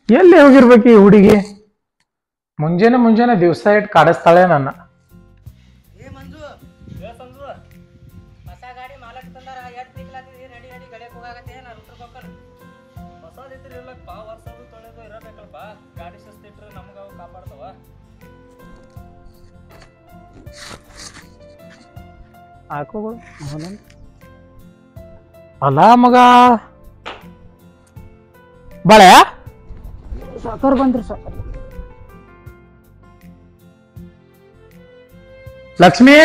ಎಲ್ಲಿ ಹೋಗಿರ್ಬೇಕು ಈ ಹುಡುಗಿ? ಮುಂಜಾನೆ ಮುಂಜಾನೆ ದಿವಸ ಇಟ್ಟು ಕಾಡಿಸ್ತಾಳೆ ನನ್ನ. ಏ ಮಂಜು ಸಂಜು ಹೊಸ ಗಾಡಿ ಮಾಲಕ್ ತಂದಾರ ಎಟ್ ತಿಕ್ಲಾತಿದಿ ನಡಿ ನಡಿ ಗಡಿಯಕ್ಕೆ ಹೋಗಾಗತ್ತೆ ನಾ ರೂಟ್ರ್ ಹೋಗ್ತಾನೆ. ಹೊಸದಿದ್ರೆ ಇರ್ಲಪ್ಪ, ವರ್ಷದು ತೊಳೆದು ಇರಬೇಕಲ್ಪ. ಗಾಡಿ ಶಿಸ್ತಿಟ್ರೆ ನಮ್ಗೆ ಅವು ಕಾಪಾಡ್ತಾವ. ಹಾಕೋಗಳು ಅಲ್ಲ ಮಗ ಬಾಳೆ ಸಾಕರ್ ಬಂದ್ರಿ ಸಾಕರ್. ಲಕ್ಷ್ಮಿ